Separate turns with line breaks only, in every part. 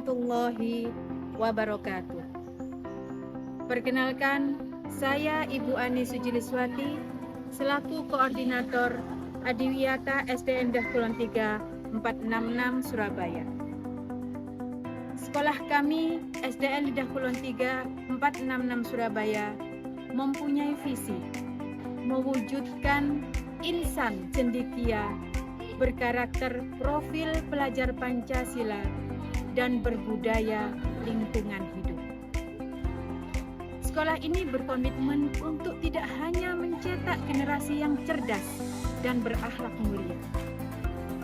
warahmatullahi wabarakatuh. Perkenalkan, saya Ibu Ani Sujiliswati selaku Koordinator Adiwiyata SDN Dahkulon 3 466 Surabaya. Sekolah kami SDN Dahkulon 3 466 Surabaya mempunyai visi mewujudkan insan cendekia berkarakter profil pelajar Pancasila dan berbudaya lingkungan hidup. Sekolah ini berkomitmen untuk tidak hanya mencetak generasi yang cerdas dan berakhlak mulia,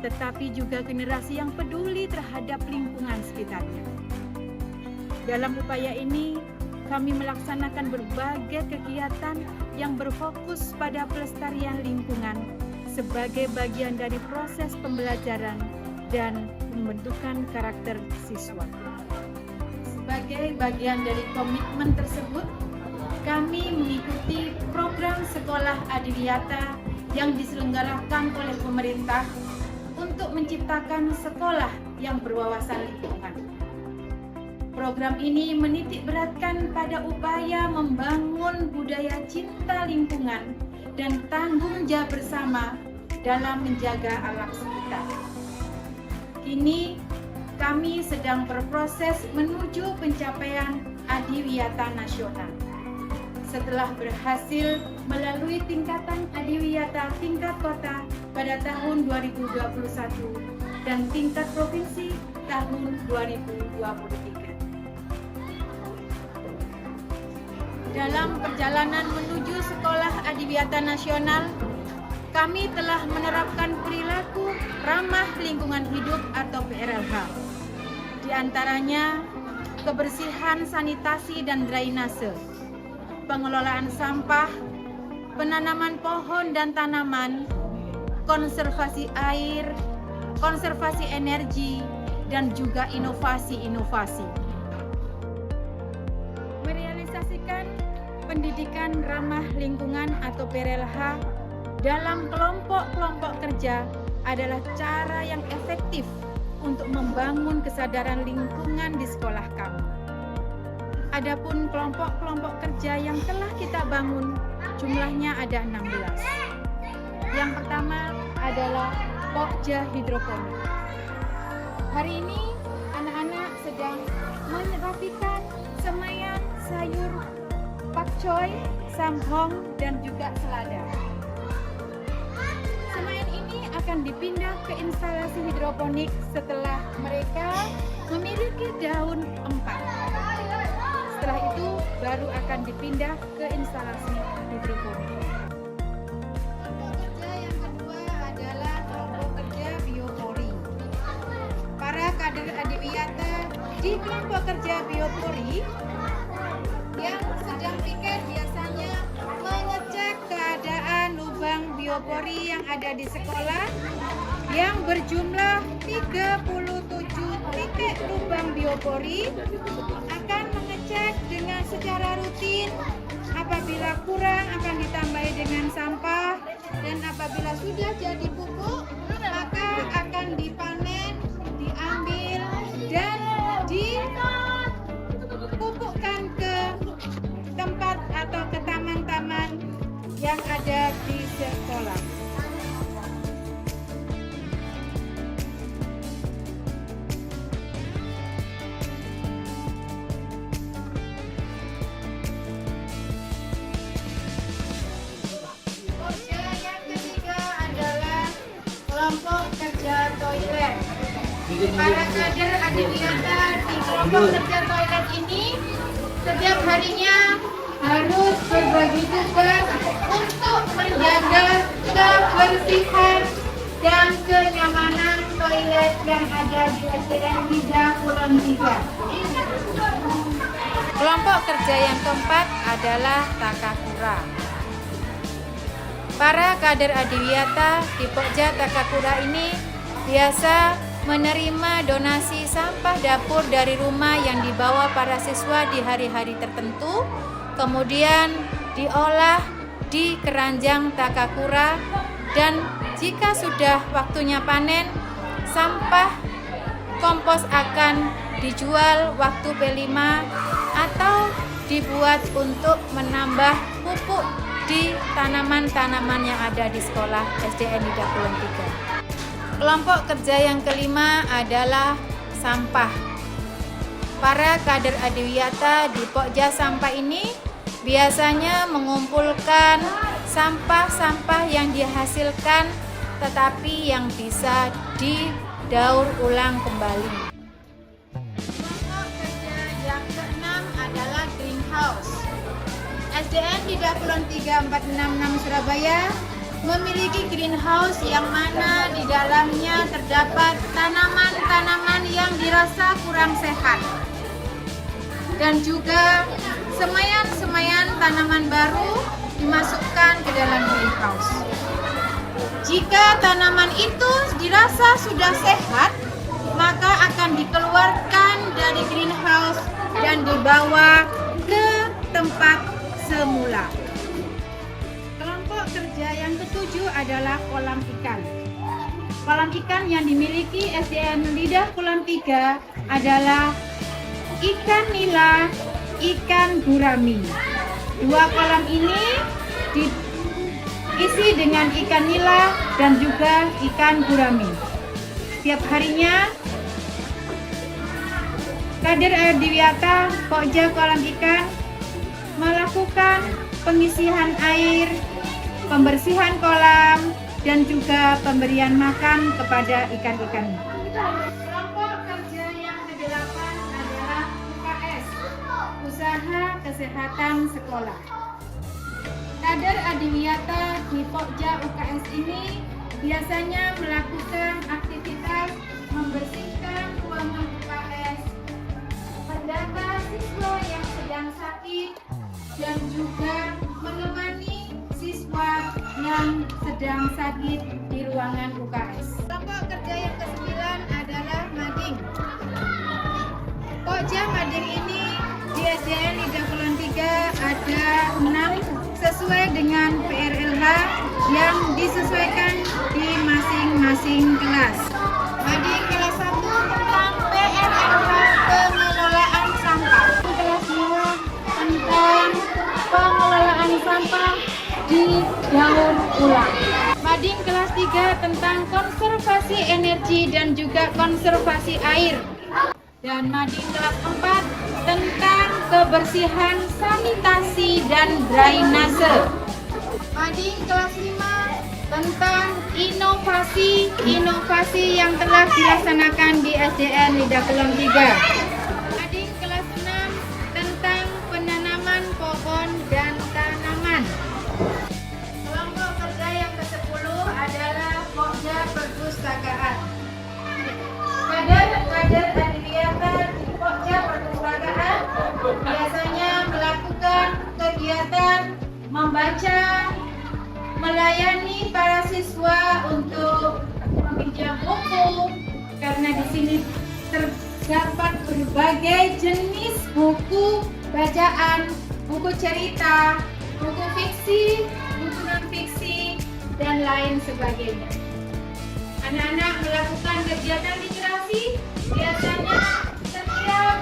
tetapi juga generasi yang peduli terhadap lingkungan sekitarnya. Dalam upaya ini, kami melaksanakan berbagai kegiatan yang berfokus pada pelestarian lingkungan sebagai bagian dari proses pembelajaran dan pembentukan karakter siswa. Sebagai bagian dari komitmen tersebut, kami mengikuti program sekolah adiwiyata yang diselenggarakan oleh pemerintah untuk menciptakan sekolah yang berwawasan lingkungan. Program ini menitik beratkan pada upaya membangun budaya cinta lingkungan dan tanggung jawab bersama dalam menjaga alam sekitar. Kini kami sedang berproses menuju pencapaian adiwiyata nasional. Setelah berhasil melalui tingkatan adiwiyata tingkat kota pada tahun 2021 dan tingkat provinsi tahun 2023. Dalam perjalanan menuju sekolah adiwiyata nasional, kami telah menerapkan perilaku ramah lingkungan hidup atau PRLH. Di antaranya, kebersihan sanitasi dan drainase, pengelolaan sampah, penanaman pohon dan tanaman, konservasi air, konservasi energi, dan juga inovasi-inovasi. Merealisasikan pendidikan ramah lingkungan atau PRLH dalam kelompok-kelompok kerja adalah cara yang efektif untuk membangun kesadaran lingkungan di sekolah kami. Adapun kelompok-kelompok kerja yang telah kita bangun, jumlahnya ada 16. Yang pertama adalah Pokja Hidroponik. Hari ini anak-anak sedang merapikan semaian sayur pakcoy, samhong, dan juga selada. Semaian ini akan dipindah ke instalasi hidroponik setelah mereka memiliki daun empat. Setelah itu baru akan dipindah ke instalasi hidroponik. Kelompok kerja yang kedua adalah kelompok kerja biopori. Para kader adiwiyata di kelompok kerja biopori yang sedang pikir biasanya mengecek keadaan lubang biopori yang ada di sekolah yang berjumlah 37 titik lubang biopori akan mengecek dengan secara rutin. Apabila kurang akan ditambahi dengan sampah, dan apabila sudah jadi pupuk maka akan dipanen, diambil dan dipupukkan ke tempat atau ke taman-taman yang ada di sekolah. Yang ketiga adalah kelompok kerja toilet. Para kader adiwiyata di kelompok kerja toilet ini setiap harinya harus berbagi tugas untuk menjaga kebersihan dan kenyamanan toilet yang ada di SDN Lidah Kulon 3. Kelompok kerja yang keempat adalah Takakura. Para kader adiwiyata di Pokja Takakura ini biasa menerima donasi sampah dapur dari rumah yang dibawa para siswa di hari-hari tertentu, kemudian diolah di keranjang Takakura, dan jika sudah waktunya panen, sampah kompos akan dijual waktu P5 atau dibuat untuk menambah pupuk di tanaman-tanaman yang ada di sekolah SDN Lidah Kulon 3. Kelompok kerja yang kelima adalah sampah. Para kader adiwiyata di Pokja sampah ini biasanya mengumpulkan sampah-sampah yang dihasilkan tetapi yang bisa didaur ulang kembali. Kelompok kerja yang keenam adalah greenhouse. SDN Lidah Kulon 3466 Surabaya memiliki greenhouse yang mana di dalamnya terdapat tanaman-tanaman yang dirasa kurang sehat dan juga semaian-semaian tanaman baru dimasukkan ke dalam greenhouse. Jika tanaman itu dirasa sudah sehat, maka akan dikeluarkan dari greenhouse dan dibawa ke tempat semula. Kelompok kerja yang ketujuh adalah kolam ikan. Kolam ikan yang dimiliki SDN Lidah Kulon 3 adalah ikan nila, ikan gurami. Dua kolam ini diisi dengan ikan nila dan juga ikan gurami. Setiap harinya kader adiwiyata Pokja kolam ikan melakukan pengisian air, pembersihan kolam, dan juga pemberian makan kepada ikan-ikan. Kelompok kerja yang ke-8 adalah UKS, Usaha Kesehatan Sekolah. Kader adiwiyata di Pokja UKS ini biasanya melakukan aktivitas membersihkan ruangan UKS, mendata siswa yang sedang sakit, dan juga menemani siswa yang sedang sakit di ruangan UKS. Kelompok kerja yang ke-9 adalah mading. Pokja mading ini di SDN Lidah Kulon 3 ada 6 sesuai dengan PRLH yang disesuaikan di masing-masing kelas. Mading kelas 1 tentang PRLH pengelolaan sampah. Kelas 2 tentang pengelolaan sampah di daur ulang. Mading kelas 3 tentang konservasi energi dan juga konservasi air. Dan mading kelas 4 tentang kebersihan sanitasi dan drainase. Mading kelas 5 tentang inovasi yang telah dilaksanakan di SDN Lidah Kulon 3. Perpustakaan. Kader adiwiyata di Pokja Perpustakaan biasanya melakukan kegiatan membaca, melayani para siswa untuk meja buku karena di sini terdapat berbagai jenis buku bacaan, buku cerita, buku fiksi, buku non-fiksi, dan lain sebagainya. Anak-anak melakukan kegiatan literasi biasanya setiap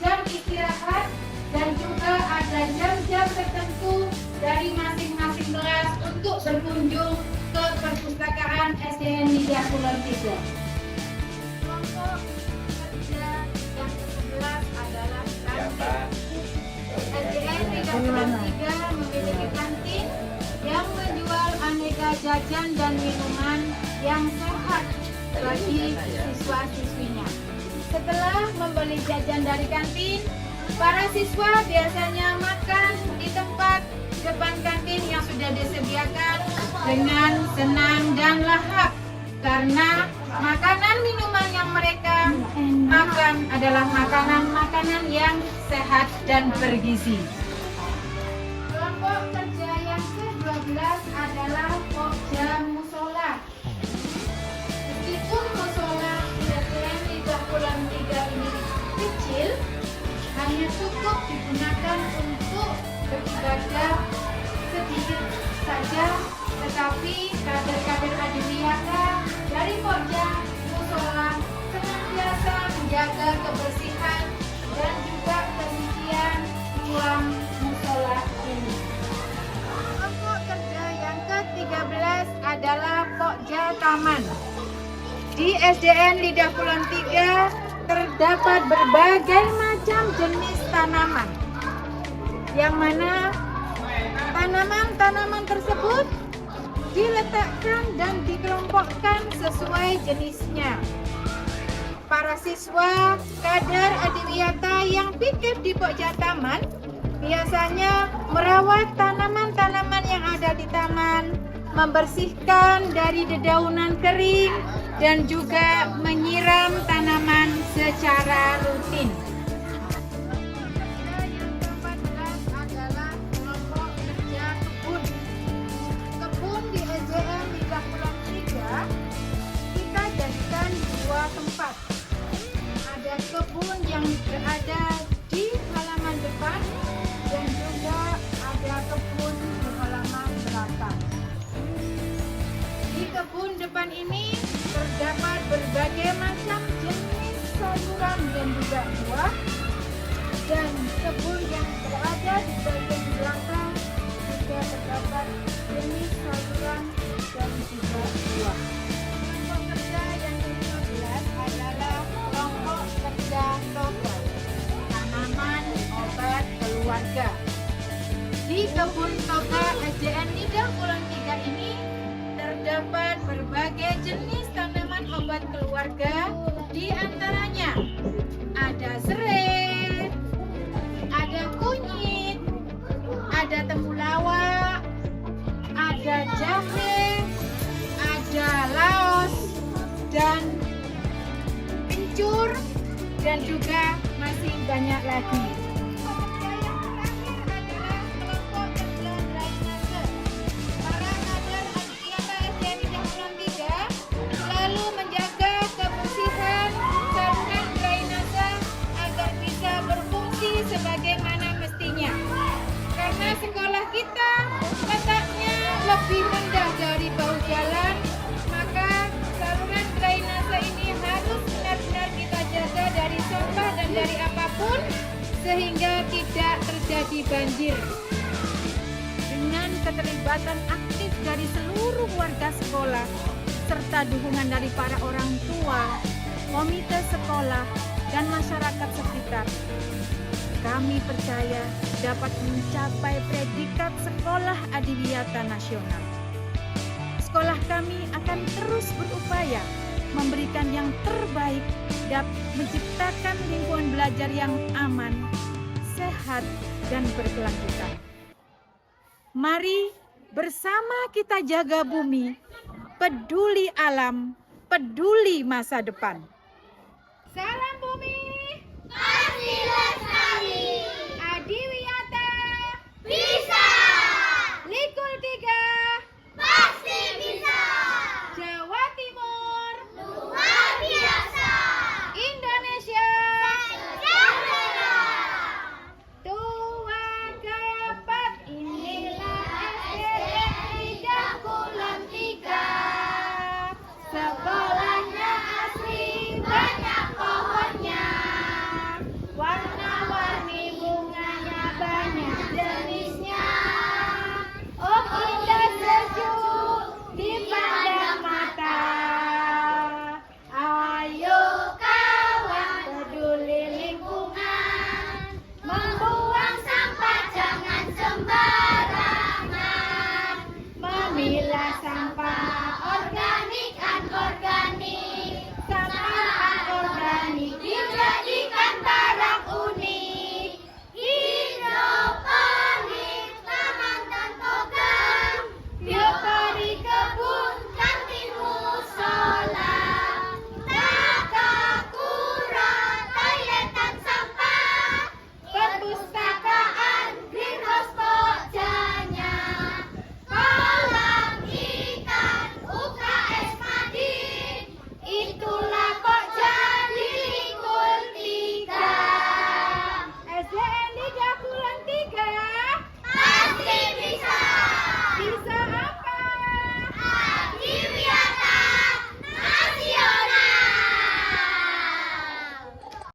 jam istirahat dan juga ada jam-jam tertentu dari masing-masing kelas untuk berkunjung ke perpustakaan SDN Lidah Kulon Tiga. Kelompok kerja yang ke-11 adalah kantin. SDN Lidah Kulon Tiga memiliki kantin yang menjual aneka jajan dan minuman yang sehat bagi siswa-siswinya. Setelah membeli jajan dari kantin, para siswa biasanya makan di tempat depan kantin yang sudah disediakan dengan senang dan lahap karena makanan minuman yang mereka makan adalah makanan-makanan yang sehat dan bergizi. Kelompok kerja yang ke-12 adalah Pokja Musola. Meskipun musola di SDN Lidah Kulon Tiga ini kecil, hanya cukup digunakan untuk beribadah sedikit saja, tetapi kader-kader adiwiyata dari Pokja Musola senantiasa menjaga kebersihan dan juga kesucian ruang musola ini. Kelompok kerja yang ke-13 adalah Pokja Taman. Di SDN Lidah Kulon Tiga terdapat berbagai macam jenis tanaman, yang mana tanaman-tanaman tersebut diletakkan dan dikelompokkan sesuai jenisnya. Para siswa kader adiwiyata yang pikir di Pokja Taman biasanya merawat tanaman-tanaman yang ada di taman, membersihkan dari dedaunan kering, dan juga menyiram tanaman secara rutin. Yang ke-14 adalah kelompok kerja kebun. Kebun di SDN Lidah Kulon Tiga kita jadikan dua tempat. Ada kebun yang berada di halaman depan dan juga ada kebun di halaman belakang. Di kebun depan ini terdapat berbagai macam jenis sayuran dan juga buah, dan kebun yang berada di bagian belakang juga terdapat jenis sayuran dan juga buah. Kelompok kerja yang ke-15 adalah kelompok kerja toga, tanaman obat keluarga. Di kebun toga SDN Lidah Kulon Tiga ini terdapat berbagai jenis tanaman obat keluarga, di antaranya ada serai, ada kunyit, ada temulawak, ada jahe, ada laos, dan kencur, dan juga masih banyak lagi. Sebagaimana mestinya, karena sekolah kita letaknya lebih rendah dari bahu jalan, maka saluran drainase ini harus benar-benar kita jaga dari sampah dan dari apapun sehingga tidak terjadi banjir. Dengan keterlibatan aktif dari seluruh warga sekolah serta dukungan dari para orang tua, komite sekolah, dan masyarakat sekitar, kami percaya dapat mencapai predikat sekolah adiwiyata nasional. Sekolah kami akan terus berupaya memberikan yang terbaik dan menciptakan lingkungan belajar yang aman, sehat, dan berkelanjutan. Mari bersama kita jaga bumi, peduli alam, peduli masa depan.